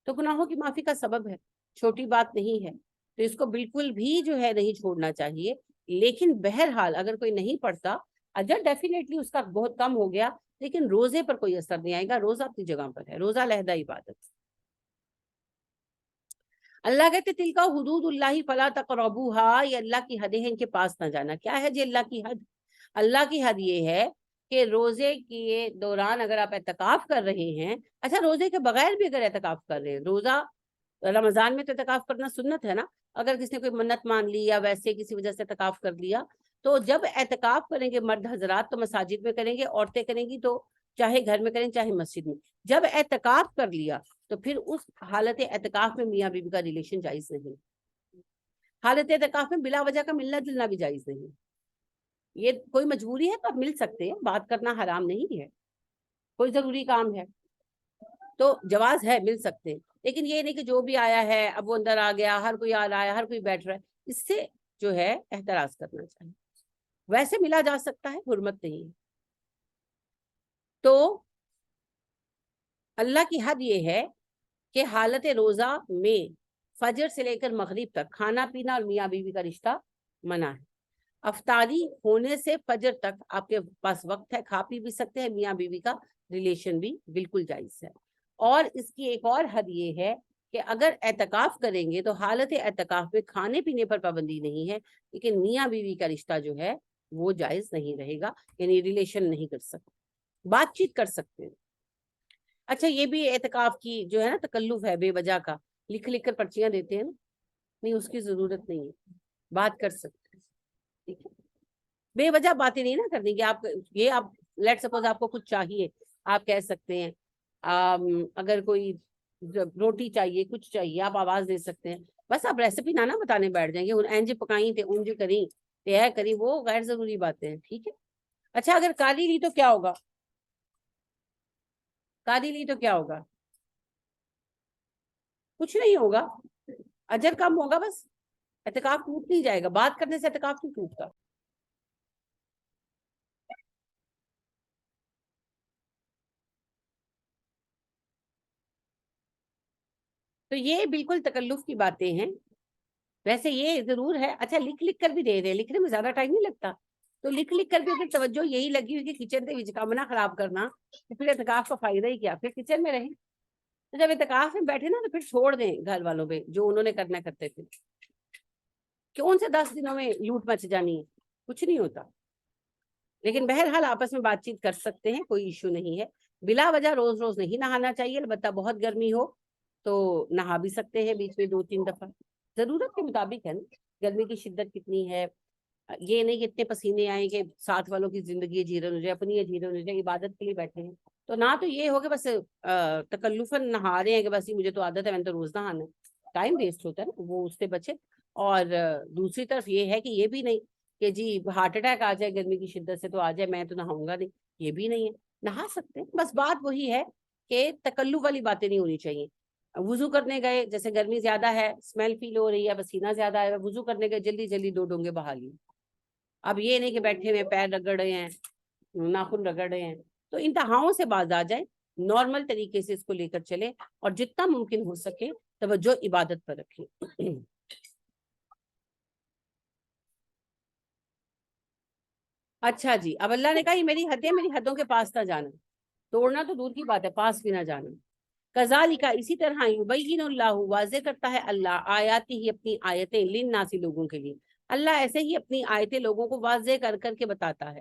تو گناہوں کی معافی کا سبب ہے, چھوٹی بات نہیں ہے, تو اس کو بالکل بھی جو ہے نہیں چھوڑنا چاہیے. لیکن بہرحال اگر کوئی نہیں پڑھتا, اجر ڈیفینیٹلی اس کا بہت کم ہو گیا, لیکن روزے پر کوئی اثر نہیں آئے گا. روزہ اپنی جگہ پر ہے, روزہ علیحدہ عبادت. اللہ کہتے تلکا حدود اللہ فلا تقربوها, یہ اللہ کی حدیں ہیں, ان کے پاس نہ جانا. کیا ہے جی اللہ کی حد؟ اللہ کی حد یہ ہے کہ روزے کے دوران اگر آپ اعتکاف کر رہے ہیں, اچھا روزے کے بغیر بھی اگر اعتکاف کر رہے ہیں, روزہ رمضان میں تو اعتکاف کرنا سنت ہے نا, اگر کسی نے کوئی منت مان لی یا ویسے کسی وجہ سے اعتکاف کر لیا, تو جب اعتکاف کریں گے مرد حضرات تو مساجد میں کریں گے, عورتیں کریں گی تو چاہے گھر میں کریں چاہے مسجد میں. جب اعتکاف کر لیا تو پھر اس حالت اعتکاف میں میاں بیوی کا ریلیشن جائز نہیں. حالت اعتکاف میں بلا وجہ کا ملنا جلنا بھی جائز نہیں. یہ کوئی مجبوری ہے تو آپ مل سکتے ہیں, بات کرنا حرام نہیں ہے, کوئی ضروری کام ہے تو جواز ہے, مل سکتے ہیں. لیکن یہ نہیں کہ جو بھی آیا ہے اب وہ اندر آ گیا, ہر کوئی آ رہا ہے, ہر کوئی بیٹھ رہا ہے, اس سے جو ہے احتراز کرنا چاہیے. ویسے ملا جا سکتا ہے, حرمت نہیں ہے. تو اللہ کی حد یہ ہے کہ حالت روزہ میں فجر سے لے کر مغرب تک کھانا پینا اور میاں بیوی کا رشتہ منع ہے. افطاری ہونے سے فجر تک آپ کے پاس وقت ہے, کھا پی بھی سکتے ہیں, میاں بیوی کا ریلیشن بھی بالکل جائز ہے. اور اس کی ایک اور حد یہ ہے کہ اگر اعتکاف کریں گے تو حالت اعتکاف میں کھانے پینے پر پابندی نہیں ہے, لیکن میاں بیوی کا رشتہ جو ہے وہ جائز نہیں رہے گا, یعنی ریلیشن نہیں کر سکتے, بات چیت کر سکتے ہیں. اچھا یہ بھی اعتکاف کی جو ہے نا تکلف ہے بے وجہ کا, لکھ لکھ کر پرچیاں دیتے ہیں نا, نہیں اس کی ضرورت نہیں ہے, بات کر سکتے ہیں. ٹھیک ہے, بے وجہ باتیں نہیں نا کرنی کہ آپ یہ آپ لیٹ سپوز آپ کو کچھ چاہیے, آپ کہہ سکتے ہیں اگر کوئی روٹی چاہیے, کچھ چاہیے, آپ آواز دے سکتے ہیں. بس آپ ریسیپی نہ بتانے بیٹھ جائیں گے, اینج پکائیں تے اونج کریں تے ہے کری, وہ غیر ضروری باتیں ہیں. ٹھیک ہے. اچھا اگر کالی لی تو کیا ہوگا؟ کالی لی تو کیا ہوگا؟ کچھ نہیں ہوگا, اجر کم ہوگا, بس اعتکاف ٹوٹ نہیں جائے گا. بات کرنے سے اعتکاف نہیں ٹوٹتا. تو یہ بالکل تکلف کی باتیں ہیں. ویسے یہ ضرور ہے, اچھا لکھ لکھ کر بھی دے رہے ہیں, لکھنے میں زیادہ ٹائم نہیں لگتا, تو لکھ لکھ کر بھی اگر توجہ یہی لگی ہوئی کہ کچن کے کام نہ خراب کرنا, تو پھر اعتکاف کا فائدہ ہی کیا, پھر کچن میں رہیں. تو جب اعتکاف میں بیٹھے نا تو پھر چھوڑ دیں گھر والوں پہ جو انہوں نے کرنا کرتے تھے. کون سے 10 دنوں میں لوٹ مچ جانی ہے, کچھ نہیں ہوتا. لیکن بہرحال آپس میں بات چیت کر سکتے ہیں, کوئی ایشو نہیں ہے. بلا وجہ روز روز نہیں نہانا چاہیے, البتہ بہت گرمی ہو تو نہا بھی سکتے ہیں بیچ میں 2-3 دفعہ, ضرورت کے مطابق ہے نا. گرمی کی شدت کتنی ہے, یہ نہیں کہ اتنے پسینے آئیں کہ ساتھ والوں کی زندگی جیرن ہو جائے, اپنی جیرن ہو جائے. عبادت کے لیے بیٹھے ہیں تو نہ تو یہ ہو کہ بس تکلفاً نہا رہے ہیں کہ بس مجھے تو عادت ہے, میں نے تو روز نہانا ہے, ٹائم ویسٹ ہوتا ہے نا, وہ اس سے بچے. اور دوسری طرف یہ ہے کہ یہ بھی نہیں کہ جی ہارٹ اٹیک آ جائے گرمی کی شدت سے تو آ جائے, میں تو نہاؤں گا نہیں, یہ بھی نہیں ہے. نہا سکتے ہیں, بس بات وہی ہے کہ تکلف والی باتیں نہیں ہونی چاہیے. وضو کرنے گئے, جیسے گرمی زیادہ ہے, اسمیل فیل ہو رہی ہے, پسینہ زیادہ ہے, وضو کرنے گئے جلدی جلدی 2 ڈونگے بہا لیے. اب یہ نہیں کہ بیٹھے ہوئے پیر رگڑ رہے ہیں, ناخن رگڑ رہے ہیں, تو انتہاؤں سے باز آ جائیں, نارمل طریقے سے اس کو لے کر چلیں, اور جتنا ممکن ہو سکے توجہ عبادت پر رکھیں. اچھا جی, اب اللہ نے کہا یہ میری حدیں, میری حدوں کے پاس نہ جانا. توڑنا تو دور کی بات ہے, پاس بھی نہ جانا. کذالک اسی طرح یبین اللہ واضح کرتا ہے اللہ آیاتی ہی اپنی آیتیں للناس لوگوں کے لیے. اللہ ایسے ہی اپنی آیتیں لوگوں کو واضح کر کر کے بتاتا ہے.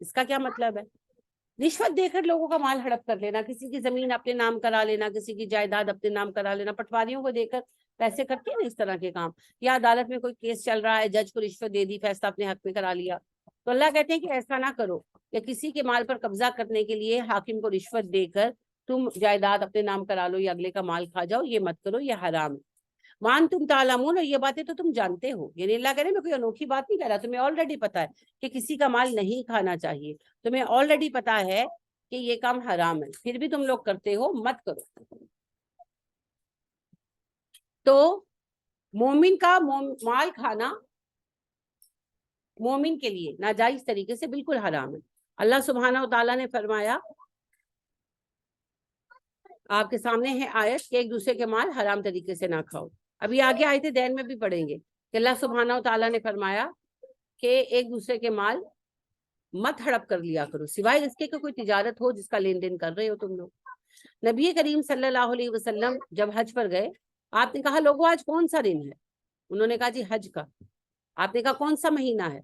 اس کا کیا مطلب ہے؟ رشوت دے کر لوگوں کا مال ہڑپ کر لینا، کسی کی زمین اپنے نام کرا لینا، کسی کی جائیداد اپنے نام کرا لینا، پٹواریوں کو دے کر پیسے کرتے ہیں نا اس طرح کے کام. یا عدالت میں کوئی کیس چل رہا ہے، جج کو رشوت دے دی، فیصلہ اپنے حق میں کرا لیا. تو اللہ کہتے ہیں کہ ایسا نہ کرو کہ کسی کے مال پر قبضہ کرنے کے لیے حاکم کو رشوت دے کر تم جائیداد اپنے نام کرا لو یا اگلے کا مال کھا جاؤ، یہ مت کرو، یہ حرام ہے. مان تم تعلمون، اور یہ باتیں تو تم جانتے ہو. یعنی اللہ کہہ رہے میں کوئی انوکھی بات نہیں کہہ رہا، تمہیں آلریڈی پتا ہے کہ کسی کا مال نہیں کھانا چاہیے، تمہیں آلریڈی پتا ہے کہ یہ کام حرام ہے، پھر بھی تم لوگ کرتے ہو، مت کرو. تو مومن کا مال کھانا مومن کے لیے ناجائز طریقے سے بالکل حرام ہے. اللہ سبحانہ و تعالیٰ نے فرمایا، آپ کے سامنے ہے آیت کہ ایک دوسرے کے مال حرام طریقے سے نہ کھاؤ. ابھی آگے آئے تھے دین میں بھی پڑھیں گے کہ اللہ سبحانہ و تعالیٰ نے فرمایا کہ ایک دوسرے کے مال مت ہڑپ کر لیا کرو سوائے اس کے کہ کوئی تجارت ہو جس کا لین دین کر رہے ہو تم لوگ. نبی کریم صلی اللہ علیہ وسلم جب حج پر گئے، آپ نے کہا لوگوں آج کون سا دن ہے؟ انہوں نے کہا جی حج کا. آپ نے کہا کون سا مہینہ ہے؟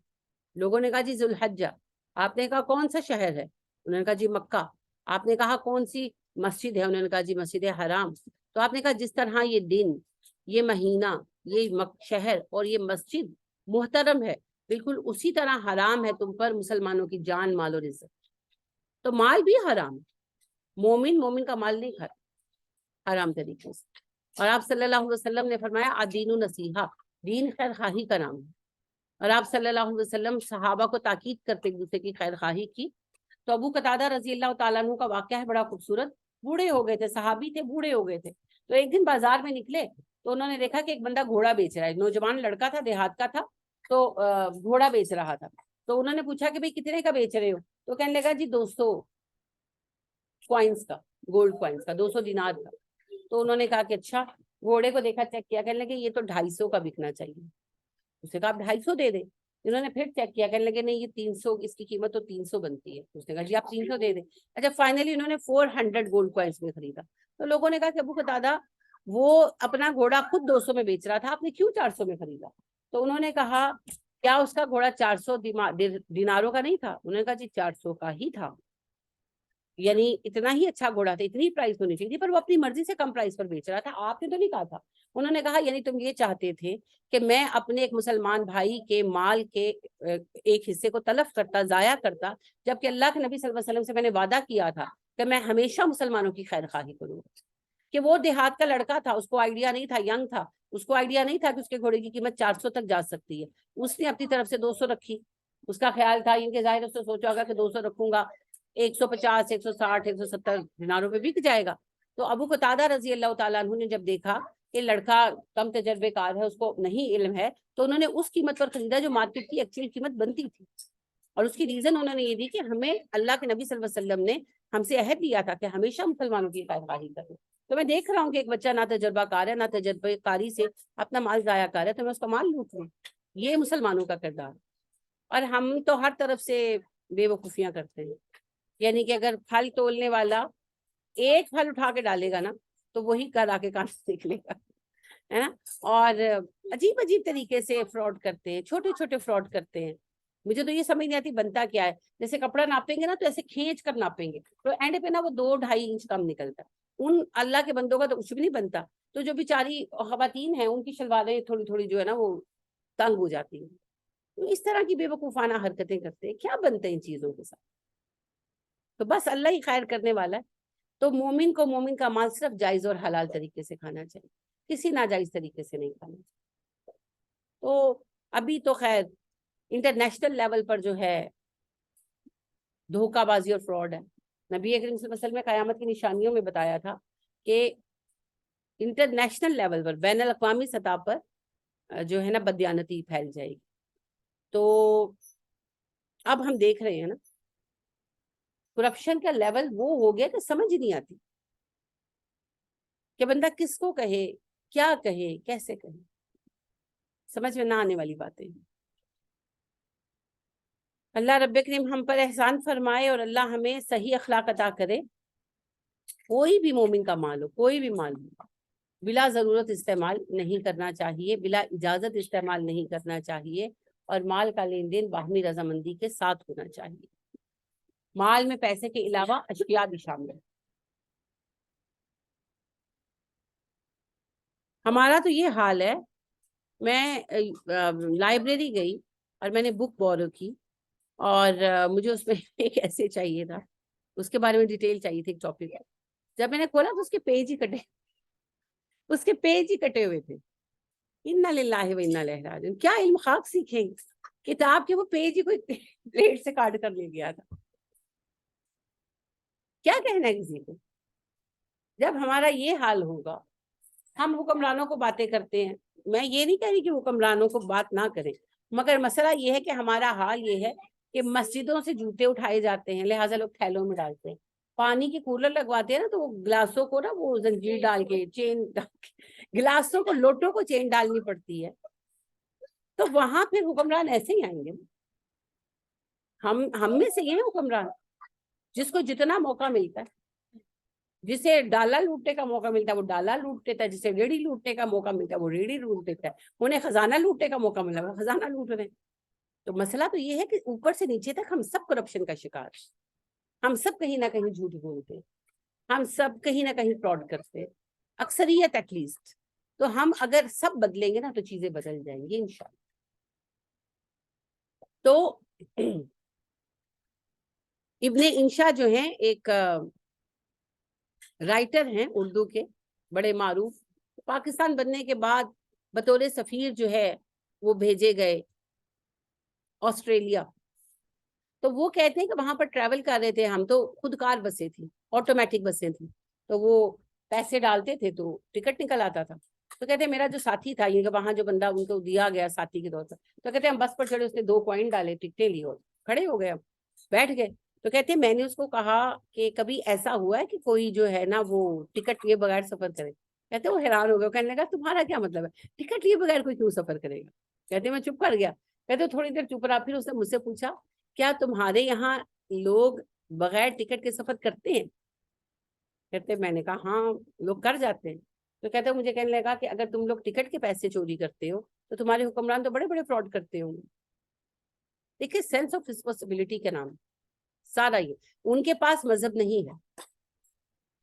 لوگوں نے کہا جی ذوالحجہ. آپ نے کہا کون سا شہر ہے؟ انہوں نے کہا جی مکہ. آپ نے کہا کون سی مسجد ہے؟ انہوں نے کہا جی مسجد حرام. تو آپ نے کہا جس طرح یہ دن، یہ مہینہ، یہ شہر اور یہ مسجد محترم ہے، بالکل اسی طرح حرام ہے تم پر مسلمانوں کی جان، مال اور عزت. تو مال بھی حرام ہے. مومن کا مال نہیں کھاتا حرام طریقے سے. اور آپ صلی اللہ علیہ وسلم نے فرمایا الدین نصیحہ، دین خیر خواہی کا نام ہے. اور آپ صلی اللہ علیہ وسلم صحابہ کو تاکید کرتے ایک دوسرے کی خیر خواہی کی. تو ابو قتادہ رضی اللہ تعالیٰ عنہ کا واقعہ ہے بڑا خوبصورت. بوڑھے ہو گئے تھے، صحابی تھے، بوڑھے ہو گئے تھے. تو ایک دن بازار میں نکلے تو انہوں نے دیکھا کہ ایک بندہ گھوڑا بیچ رہا ہے. نوجوان لڑکا تھا، دیہات کا تھا، تو گھوڑا بیچ رہا تھا. تو انہوں نے پوچھا کہ بھئی کتنے کا بیچ رہے ہو؟ تو کہنے لگا جی 200 کوائنس کا، گولڈ کوائنس کا، 200 دینار کا. تو انہوں نے کہا کہ اچھا. گھوڑے کو دیکھا، چیک کیا، کہنے لگے یہ تو 250 کا بکنا چاہیے. اس نے کہا آپ 250 دے دیں. انہوں نے پھر چیک کیا، کہنے لگے نہیں یہ 300، اس کی قیمت تو 300 بنتی ہے. اس نے کہا جی آپ 300 دے دیں. اچھا فائنلی انہوں نے 400 گولڈ کوائنس میں خریدا. تو لوگوں نے کہا کہ ابو قتادہ وہ اپنا گھوڑا خود 200 میں بیچ رہا تھا، آپ نے کیوں 400 میں خریدا؟ تو انہوں نے کہا کیا اس کا گھوڑا 400 دیناروں کا نہیں تھا؟ انہوں نے کہا جی 400 کا ہی تھا. یعنی اتنا ہی اچھا گھوڑا تھا، اتنی پرائز ہونی چاہیے تھی، پر وہ اپنی مرضی سے کم پرائز پر بیچ رہا تھا، آپ نے تو نہیں کہا تھا. انہوں نے کہا یعنی تم یہ چاہتے تھے کہ میں اپنے ایک مسلمان بھائی کے مال کے ایک حصے کو تلف کرتا، ضائع کرتا، جبکہ اللہ کے نبی صلی اللہ علیہ وسلم سے میں نے وعدہ کیا تھا کہ میں ہمیشہ مسلمانوں کی خیر خواہی کروں. کہ وہ دیہات کا لڑکا تھا، اس کو آئیڈیا نہیں تھا، ینگ تھا، اس کو آئیڈیا نہیں تھا کہ اس کے گھوڑے کی قیمت 400 تک جا سکتی ہے. اس نے اپنی طرف سے 200 رکھی. اس کا خیال تھا ان کے ظاہر اس نے سوچا ہوگا کہ 200 رکھوں گا 150 160 170 دیناروں پہ بک جائے گا. تو ابو قتادہ رضی اللہ تعالیٰ عنہ نے جب دیکھا کہ لڑکا کم تجربے کار ہے، اس کو نہیں علم ہے، تو انہوں نے اس قیمت پر خریدا جو مارکیٹ کی ایکچوئل قیمت بنتی تھی. اور اس کی ریزن انہوں نے یہ دی کہ ہمیں اللہ کے نبی صلی اللہ علیہ وسلم نے ہم سے عہد لیا تھا کہ ہمیشہ مسلمانوں کی خیر خواہی کریں. تو میں دیکھ رہا ہوں کہ ایک بچہ نہ تجربہ کار ہے، نہ تجربہ کاری سے اپنا مال ضائع کر رہا ہے، تو میں اس کا مال لوٹ لوں. یہ مسلمانوں کا کردار. اور ہم تو ہر طرف سے بے وقوفیاں کرتے ہیں. یعنی کہ اگر پھل تولنے والا ایک پھل اٹھا کے ڈالے گا نا تو وہی کر آ کے کہاں سے نکلے گا، ہے نا. اور عجیب عجیب طریقے سے فراڈ کرتے ہیں، چھوٹے چھوٹے فراڈ کرتے ہیں. مجھے تو یہ سمجھ نہیں آتی بنتا کیا ہے. جیسے کپڑا ناپیں گے نا تو ایسے کھینچ کر ناپیں گے، تو اینڈ پہ نا وہ 2-2.5 انچ کم نکلتا ہے. ان اللہ کے بندوں کا تو کچھ بھی نہیں بنتا. تو جو بیچاری خواتین ہیں ان کی شلواریں تھوڑی تھوڑی جو ہے نا وہ تنگ ہو جاتی ہیں. تو اس طرح کی بے وقوفانہ حرکتیں کرتے ہیں. کیا بنتے ہیں ان چیزوں کے ساتھ؟ تو بس اللہ ہی خیر کرنے والا ہے. تو مومن کو مومن کا مال صرف جائز اور حلال طریقے سے کھانا چاہیے، کسی ناجائز طریقے سے نہیں کھانا چاہیے. تو ابھی تو خیر انٹرنیشنل لیول پر جو ہے دھوکہ بازی اور فراڈ ہے. نبی کریم صلی اللہ علیہ وسلم نے قیامت کی نشانیوں میں بتایا تھا کہ انٹرنیشنل لیول پر، بین الاقوامی سطح پر جو ہے نا بددیانتی پھیل جائے گی. تو اب ہم دیکھ رہے ہیں نا کرپشن کا لیول وہ ہو گیا کہ سمجھ نہیں آتی کہ بندہ کس کو کہے، کیا کہے، کیسے کہے، سمجھ میں نہ آنے والی باتیں. اللہ رب کریم ہم پر احسان فرمائے اور اللہ ہمیں صحیح اخلاق عطا کرے. کوئی بھی مومن کا مال ہو، کوئی بھی مال ہو، بلا ضرورت استعمال نہیں کرنا چاہیے، بلا اجازت استعمال نہیں کرنا چاہیے، اور مال کا لین دین باہمی رضامندی کے ساتھ ہونا چاہیے. مال میں پیسے کے علاوہ اشیاء بھی شامل ہے. ہمارا تو یہ حال ہے. میں لائبریری گئی اور میں نے بک بورو کی اور مجھے اس میں ایک ایسے چاہیے تھا, اس کے بارے میں ڈیٹیل چاہیے تھی ایک ٹاپک. جب میں نے کھولا تو اس کے پیج ہی کٹے ہوئے تھے. انا للہ و انا الیہ راجعون. کیا علم خاک سیکھیں گے, کتاب کے وہ پیج ہی کوئی پلیٹ سے کاٹ کر لے گیا تھا. کیا کہنا ہے کسی کو؟ جب ہمارا یہ حال ہوگا, ہم حکمرانوں کو باتیں کرتے ہیں. میں یہ نہیں کہہ رہی کہ حکمرانوں کو بات نہ کریں, مگر مسئلہ یہ ہے کہ ہمارا حال یہ ہے کہ مسجدوں سے جوتے اٹھائے جاتے ہیں, لہٰذا لوگ تھیلوں میں ڈالتے ہیں. پانی کی کولر لگواتے ہیں نا, تو وہ گلاسوں کو نا وہ زنجیر ڈال کے, چین ڈال کے, گلاسوں کو, لوٹوں کو چین ڈالنی پڑتی ہے. تو وہاں پھر حکمران ایسے ہی آئیں گے. ہم میں سے یہ ہے حکمران جس کو جتنا موقع ملتا ہے, جسے ڈالا لوٹنے کا موقع ملتا ہے وہ ڈالا لوٹ دیتا ہے, جسے ریڑھی لوٹنے کا موقع ملتا ہے وہ ریڑھی لوٹ دیتا ہے. انہیں خزانہ لوٹنے کا موقع ملا وہ خزانہ لوٹ رہے ہیں. تو مسئلہ تو یہ ہے کہ اوپر سے نیچے تک ہم سب کرپشن کا شکار, ہم سب کہیں نہ کہیں جھوٹ بولتے, ہم سب کہیں نہ کہیں فراڈ کرتے, اکثریت ایٹ لیسٹ. تو ہم اگر سب بدلیں گے نا تو چیزیں بدل جائیں گی انشاءاللہ. تو ابن انشا جو ہیں ایک رائٹر ہیں اردو کے بڑے معروف, پاکستان بننے کے بعد بطور سفیر جو ہے وہ بھیجے گئے آسٹریلیا. تو وہ کہتے ہیں کہ وہاں پر ٹریول کر رہے تھے ہم, تو خود کار بسیں تھیں, آٹومیٹک بسیں تھیں, تو وہ پیسے ڈالتے تھے تو ٹکٹ نکل آتا تھا. تو کہتے ہیں میرا جو ساتھی تھا, یہ کہ وہاں جو بندہ ان کو دیا گیا ساتھی کے طور پر, تو کہتے ہیں ہم بس پر چڑھے, اس نے 2 کوائن ڈالے, ٹکٹیں لی اور کھڑے ہو گئے, ہم بیٹھ گئے. تو کہتے ہیں میں نے اس کو کہا کہ کبھی ایسا ہوا ہے کہ کوئی جو ہے نا وہ ٹکٹ لیے بغیر سفر کرے؟ کہتے وہ حیران ہو گیا, کہنے لگا تمہارا کیا مطلب ہے, ٹکٹ لیے بغیر کوئی کیوں سفر کرے گا؟ کہتے میں چپ کر گیا. کہتے تھوڑی دیر چپ رہا, پھر اس نے مجھ سے پوچھا کیا تمہارے یہاں لوگ بغیر ٹکٹ کے سفر کرتے ہیں؟ کہتے میں نے کہا ہاں لوگ کر جاتے ہیں. تو کہتے مجھے کہنے لگا کہ اگر تم لوگ ٹکٹ کے پیسے چوری کرتے ہو تو تمہارے حکمران تو بڑے بڑے فراڈ کرتے ہوں گے. دیکھیے سینس آف رسپانسبلٹی کے نام سارا یہ, ان کے پاس مذہب نہیں ہے.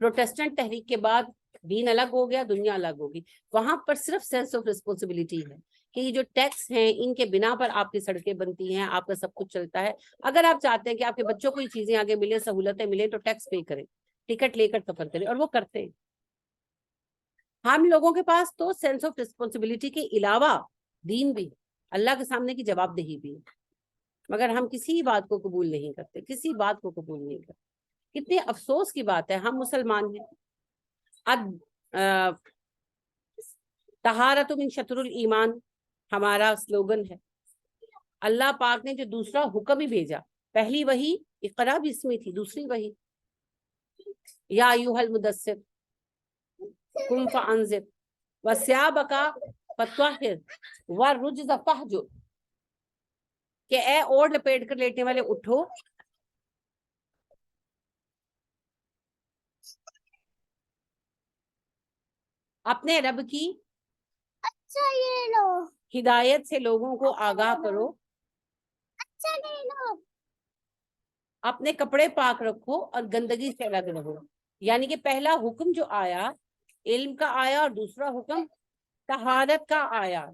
پروٹیسٹنٹ تحریک کے بعد دین الگ ہو گیا, دنیا الگ ہوگی. وہاں پر صرف سینس آف رسپانسبلٹی ہے کہ یہ جو ٹیکس ہیں ان کے بنا پر آپ کی سڑکیں بنتی ہیں, آپ کا سب کچھ چلتا ہے. اگر آپ چاہتے ہیں کہ آپ کے بچوں کو یہ چیزیں آگے ملے, سہولتیں ملیں, تو ٹیکس پے کریں, ٹکٹ لے کر سفر کریں, اور وہ کرتے ہیں. ہم لوگوں کے پاس تو سینس آف رسپانسبلٹی کے علاوہ دین بھی, اللہ کے سامنے کی جواب دہی بھی, مگر ہم کسی بات کو قبول نہیں کرتے, کسی بات کو قبول نہیں کرتے. کتنے افسوس کی بات ہے, ہم مسلمان ہیں. اب طہارت من شطر الایمان ہمارا سلوگن ہے. اللہ پاک نے جو دوسرا حکم ہی بھیجا, پہلی وحی اقرا بسمی تھی, دوسری وحی یا ایھا المدثر قم فانذر وثیابک فطہر والرجز فہجر, کہ اے اوڑھ لپیٹ کر لیٹنے والے اٹھو, اپنے رب کی ہدایت سے لوگوں کو آگاہ کرو, اپنے کپڑے پاک رکھو اور گندگی سے الگ رہو. یعنی کہ پہلا حکم جو آیا علم کا آیا, اور دوسرا حکم طہارت کا آیا.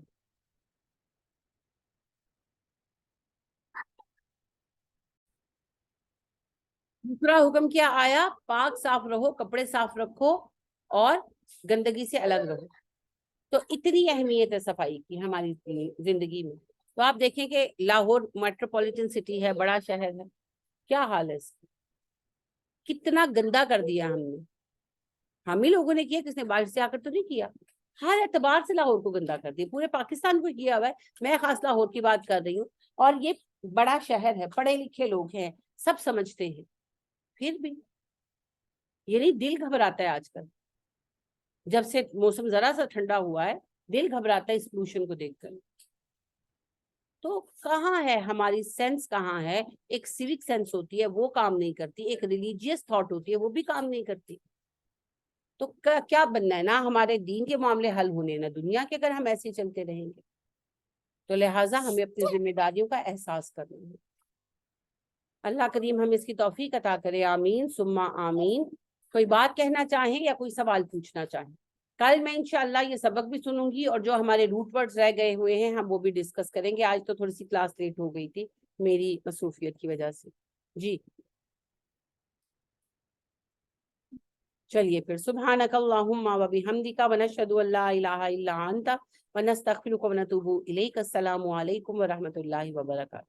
دوسرا حکم کیا آیا؟ پاک صاف رہو, کپڑے صاف رکھو اور گندگی سے الگ رہو. تو اتنی اہمیت ہے صفائی کی ہماری زندگی میں. تو آپ دیکھیں کہ لاہور میٹروپولیٹن سٹی ہے, بڑا شہر ہے, کیا حال ہے اس کا, کتنا گندا کر دیا ہم نے. ہم ہی لوگوں نے کیا, کس نے باہر سے آ کر تو نہیں کیا. ہر اعتبار سے لاہور کو گندا کر دیا, پورے پاکستان کو کیا ہوا ہے. میں خاص لاہور کی بات کر رہی ہوں, اور یہ بڑا شہر ہے, پڑھے لکھے لوگ ہیں, سب سمجھتے ہیں, پھر بھی یہ نہیں, دل گھبراتا ہے آج کل. جب سے موسم ذرا سا ٹھنڈا ہوا ہے, دل گھبراتا ہے اس پولوشن کو دیکھ کر. تو کہاں ہے ہماری سینس, کہاں ہے؟ ایک سیوک سینس ہوتی ہے وہ کام نہیں کرتی, ایک ریلیجیس تھاٹ ہوتی ہے وہ بھی کام نہیں کرتی. تو کیا بننا ہے؟ نہ ہمارے دین کے معاملے حل ہونے, نہ دنیا کے, اگر ہم ایسے چلتے رہیں گے. تو لہٰذا ہمیں اپنی ذمہ داریوں کا احساس کرنا ہے. اللہ کریم ہمیں اس کی توفیق عطا کرے، آمین سما آمین۔ کوئی بات کہنا چاہیں یا کوئی سوال پوچھنا چاہیں؟ کل میں انشاءاللہ یہ سبق بھی سنوں گی اور جو ہمارے روٹ ورڈز رہ گئے ہوئے ہیں ہم وہ بھی ڈسکس کریں گے۔ آج تو تھوڑی سی کلاس لیٹ ہو گئی تھی میری مصروفیت کی وجہ سے۔ جی چلیے پھر، سبحانک اللہم و بحمدک ونشہد ان لا الہ الا انت ونستغفرک ونتوب الیک۔ السلام علیکم ورحمۃ اللہ وبرکاتہ۔